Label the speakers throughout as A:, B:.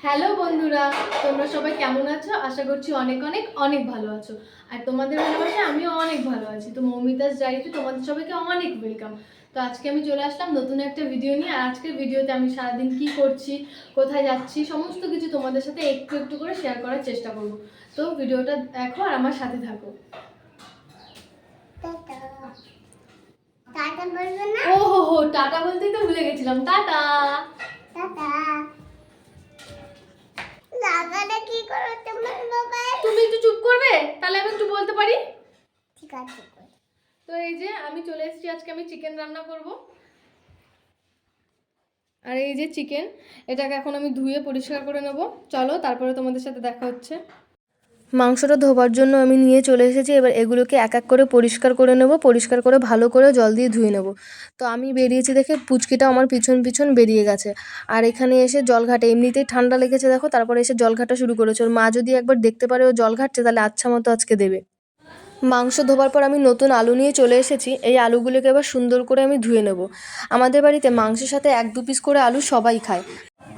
A: Hello বন্ধুরা, তোমরা সবাই কেমন আছো? আশা করছি অনেক অনেক অনেক ভালো আছো। আর তোমাদের ভালোবাসায় আমিও অনেক ভালো আছি। তো মৌমিতাস ডায়েরিতে তোমাদের সবাইকে অনেক ওয়েলকাম। তো আজকে আমি চলে আসলাম নতুন একটা ভিডিও নিয়ে। আর আজকের ভিডিওতে আমি সারাদিন কি করছি, কোথায় যাচ্ছি, সমস্ত কিছু তোমাদের সাথে একটু একটু করে শেয়ার করার চেষ্টা করব। তো ভিডিওটা দেখো আর আমার সাথে থাকো। ও হো হো, টাটা বলতেই তো ভুলে গেছিলাম। Tata tata. কি করো তোমার মোবাইল? তুমি একটু চুপ করবে, তাহলে আমি একটু বলতে পারি। ঠিক আছে। তো এই যে আমি চলে এসেছি, আজকে আমি চিকেন রান্না করব। আর এই যে চিকেন, এটাকে এখন আমি ধুয়ে পরিষ্কার করে নেব। চলো, তারপরে তোমাদের সাথে দেখা হচ্ছে। মাংসটা ধোবার জন্য আমি নিয়ে চলে এসেছি। এবার এগুলোকে এক এক করে পরিষ্কার করে নেব, পরিষ্কার করে ভালো করে জল দিয়ে ধুয়ে নেব। তো আমি বেরিয়েছি দেখে পুচকিটা আমার পিছন পিছন বেরিয়ে গেছে। আর এখানে এসে জল ঘাটে, এমনিতেই ঠান্ডা লেগেছে দেখো, তারপরে এসে জল ঘাটা শুরু করেছে। ওর মা যদি একবার দেখতে পারে ও জল ঘাটছে, তাহলে আচ্ছা মতো আজকে দেবে। মাংস ধোবার পর আমি নতুন আলু নিয়ে চলে এসেছি। এই আলুগুলোকে এবার সুন্দর করে আমি ধুয়ে নেব। আমাদের বাড়িতে মাংসের সাথে 1-2 পিস করে আলু সবাই খায়।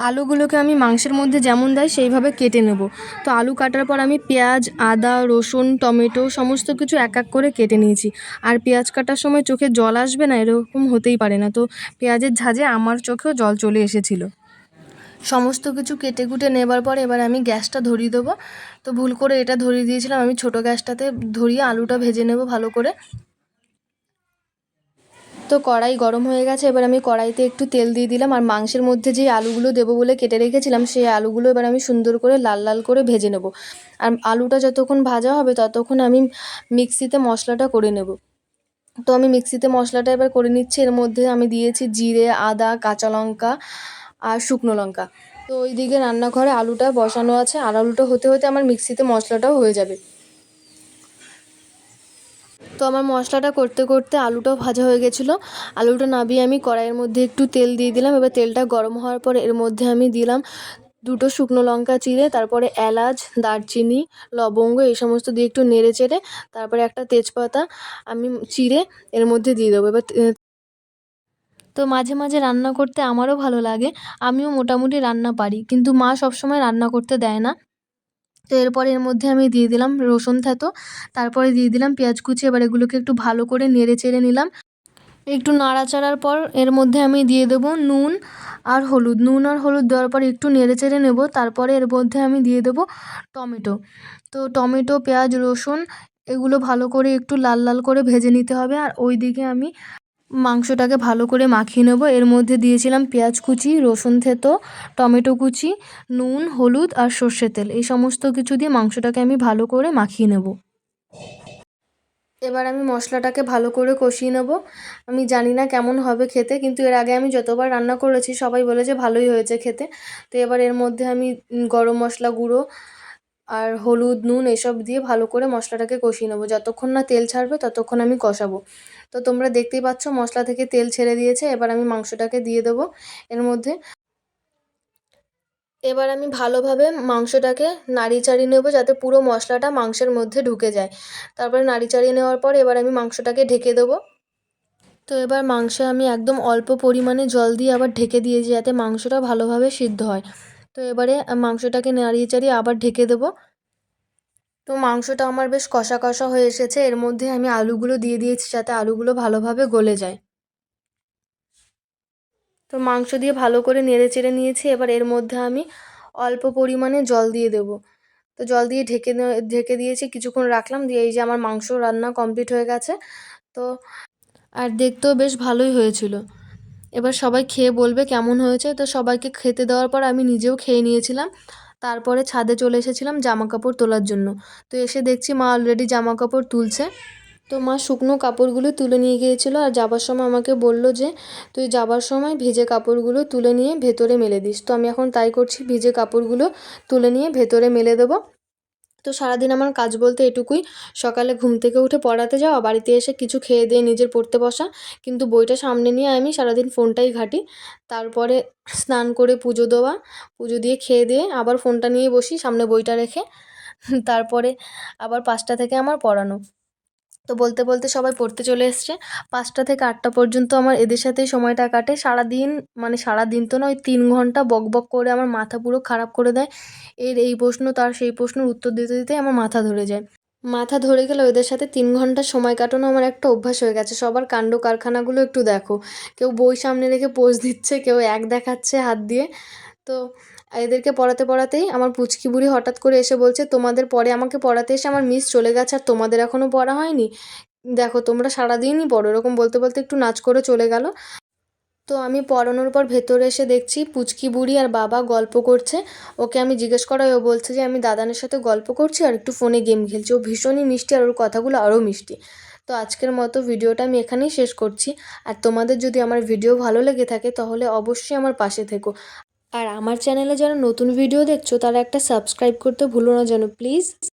A: আলুগুলোকে আমি মাংসের মধ্যে যেমন দেয় সেইভাবে কেটে নেব। তো আলু কাটার পর আমি পেঁয়াজ, আদা, রসুন, টমেটো সমস্ত কিছু এক এক করে কেটে নিয়েছি। আর পেঁয়াজ কাটার সময় চোখে জল আসবে না, এরকম হতেই পারে না। তো পেঁয়াজের ঝাঁজে আমার চোখেও জল চলে এসেছিলো। সমস্ত কিছু কেটে কুটে নেবার পর এবার আমি গ্যাসটা ধরিয়ে দেবো। তো ভুল করে এটা ধরিয়ে দিয়েছিলাম, আমি ছোটো গ্যাসটাতে ধরিয়ে আলুটা ভেজে নেব ভালো করে। তো কড়াই গরম হয়ে গেছে, এবার আমি কড়াইতে একটু তেল দিয়ে দিলাম। আর মাংসের মধ্যে যে আলুগুলো দেবো বলে কেটে রেখেছিলাম, সেই আলুগুলো এবার আমি সুন্দর করে লাল লাল করে ভেজে নেব। আর আলুটা যতক্ষণ ভাজা হবে ততক্ষণ আমি মিক্সিতে মশলাটা করে নেব। তো আমি মিক্সিতে মশলাটা এবার করে নিচ্ছি। এর মধ্যে আমি দিয়েছি জিরে, আদা, কাঁচা লঙ্কা আর শুকনো লঙ্কা। তো ওই দিকে রান্নাঘরে আলুটা বসানো আছে, আর আলুটা হতে হতে আমার মিক্সিতে মশলাটাও হয়ে যাবে। তো আমার মশলাটা করতে করতে আলুটাও ভাজা হয়ে গেছিলো। আলুটা নামিয়ে আমি কড়াইয়ের মধ্যে একটু তেল দিয়ে দিলাম। এবার তেলটা গরম হওয়ার পরে এর মধ্যে আমি দিলাম 2টো শুকনো লঙ্কা চিড়ে, তারপরে এলাচ, দারচিনি, লবঙ্গ এই সমস্ত দিয়ে একটু নেড়ে চেড়ে, তারপরে একটা তেজপাতা আমি চিড়ে এর মধ্যে দিয়ে দেবো। এবার তো মাঝে মাঝে রান্না করতে আমারও ভালো লাগে। আমিও মোটামুটি রান্না পারি, কিন্তু মা সবসময় রান্না করতে দেয় না। তো এরপরে এর মধ্যে আমি দিয়ে দিলাম রসুন থেতো, তারপরে দিয়ে দিলাম পেঁয়াজ কুচি। এবার এগুলোকে একটু ভালো করে নেড়ে চেড়ে নিলাম। একটু নাড়াচাড়ার পর এর মধ্যে আমি দিয়ে দেবো নুন আর হলুদ। নুন আর হলুদ দেওয়ার পর একটু নেড়ে চেড়ে নেব। তারপরে এর মধ্যে আমি দিয়ে দেবো টমেটো। তো টমেটো, পেঁয়াজ, রসুন এগুলো ভালো করে একটু লাল লাল করে ভেজে নিতে হবে। আর ওই দিকে আমি মাংসটাকে ভালো করে মাখিয়ে নেব। এর মধ্যে দিয়েছিলাম পেঁয়াজ কুচি, রসুন থেতো, টমেটো কুচি, নুন, হলুদ আর সর্ষের তেল। এই সমস্ত কিছু দিয়ে মাংসটাকে আমি ভালো করে মাখিয়ে নেব। এবার আমি মশলাটাকে ভালো করে কষিয়ে নেব। আমি জানি না কেমন হবে খেতে, কিন্তু এর আগে আমি যতবার রান্না করেছি সবাই বলেছে ভালোই হয়েছে খেতে। তো এবার এর মধ্যে আমি গরম মশলা গুঁড়ো আর হলুদ, নুন এসব দিয়ে ভালো করে মশলাটাকে কষিয়ে নেবো। যতক্ষণ না তেল ছাড়বে ততক্ষণ আমি কষাবো। তো তোমরা দেখতেই পাচ্ছ মশলা থেকে তেল ছেড়ে দিয়েছে। এবার আমি মাংসটাকে দিয়ে দেবো এর মধ্যে। এবার আমি ভালোভাবে মাংসটাকে নাড়িয়ে চাড়িয়ে নেবো, যাতে পুরো মশলাটা মাংসের মধ্যে ঢুকে যায়। তারপরে নাড়িয়ে চাড়িয়ে নেওয়ার পর এবার আমি মাংসটাকে ঢেকে দেবো। তো এবার মাংসে আমি একদম অল্প পরিমাণে জল দিয়ে আবার ঢেকে দিয়েছি, যাতে মাংসটা ভালোভাবে সিদ্ধ হয়। তো এবারে মাংসটাকে নাড়িয়ে চাড়িয়ে আবার ঢেকে দেবো। তো মাংসটা আমার বেশ কষা কষা হয়ে এসেছে। এর মধ্যে আমি আলুগুলো দিয়ে দিয়েছি, যাতে আলুগুলো ভালোভাবে গলে যায়। তো মাংস দিয়ে ভালো করে নেড়ে চেড়ে নিয়েছি। এবার এর মধ্যে আমি অল্প পরিমাণে জল দিয়ে দেবো। তো জল দিয়ে ঢেকে দিয়েছি, কিছুক্ষণ রাখলাম, দিয়ে এই যে আমার মাংস রান্না কমপ্লিট হয়ে গেছে। তো আর দেখতেও বেশ ভালোই হয়েছিল। এবার সবাই খেয়ে বলবে কেমন হয়েছে। তো সবাইকে খেতে দেওয়ার পর আমি নিজেও খেয়ে নিয়েছিলাম। তারপরে ছাদে চলে এসেছিলাম জামা কাপড় তোলার জন্য। তো এসে দেখছি মা অলরেডি জামা কাপড় তুলছে। তো মা শুকনো কাপড়গুলো তুলে নিয়ে গিয়েছিলো, আর যাবার সময় আমাকে বলল যে তুই যাবার সময় ভিজে কাপড়গুলো তুলে নিয়ে ভেতরে মেলে দিস। তো আমি এখন তাই করছি, ভিজে কাপড়গুলো তুলে নিয়ে ভেতরে মেলে দেবো। তো সারাদিন আমার কাজ বলতে এটুকুই। সকালে ঘুম থেকে উঠে পড়াতে যাওয়া, বাড়িতে এসে কিছু খেয়ে দিয়ে নিজের পড়তে বসা, কিন্তু বইটা সামনে নিয়ে আমি সারাদিন ফোনটাই ঘাঁটি। তারপরে স্নান করে পুজো দেওয়া, পুজো দিয়ে খেয়ে দিয়ে আবার ফোনটা নিয়ে বসি সামনে বইটা রেখে। তারপরে আবার 5টা থেকে আমার পড়ানো। তো বলতে বলতে সবাই পড়তে চলে এসছে। ৫টা থেকে ৮টা পর্যন্ত আমার এদের সাথেই সময়টা কাটে। সারাদিন মানে সারাদিন তো নয়, ৩ ঘন্টা বকবক করে আমার মাথা পুরো খারাপ করে দেয়। এর এই প্রশ্ন তার সেই প্রশ্নের উত্তর দিতে দিতেই আমার মাথা ধরে যায়। মাথা ধরে গেলেও এদের সাথে ৩ ঘন্টা সময় কাটানো আমার একটা অভ্যাস হয়ে গেছে। সবার কাণ্ড কারখানাগুলো একটু দেখো। কেউ বই সামনে রেখে পোজ দিচ্ছে, কেউ এক দেখাচ্ছে হাত দিয়ে। তো এদেরকে পড়াতে পড়াতেই আমার পুচকি বুড়ি হঠাৎ করে এসে বলছে, তোমাদের পরে আমাকে পড়াতে এসে আমার মিস চলে গেছে আর তোমাদের এখনও পড়া হয়নি? দেখো তোমরা সারাদিনই পড়ো। এরকম বলতে বলতে একটু নাচ করে চলে গেল। তো আমি পড়ানোর পর ভেতরে এসে দেখছি পুচকি বুড়ি আর বাবা গল্প করছে। ওকে আমি জিজ্ঞেস করাই ও বলছে যে আমি দাদানের সাথে গল্প করছি আর একটু ফোনে গেম খেলছি। ও ভীষণই মিষ্টি আর ওর কথাগুলো আরও মিষ্টি। তো আজকের মতো ভিডিওটা আমি এখানেই শেষ করছি। আর তোমাদের যদি আমার ভিডিও ভালো লেগে থাকে তাহলে অবশ্যই আমার পাশে থেকো। আর আমার চ্যানেলে যারা নতুন ভিডিও দেখছো তারা একটা সাবস্ক্রাইব করতে ভুলো না যেন, প্লিজ।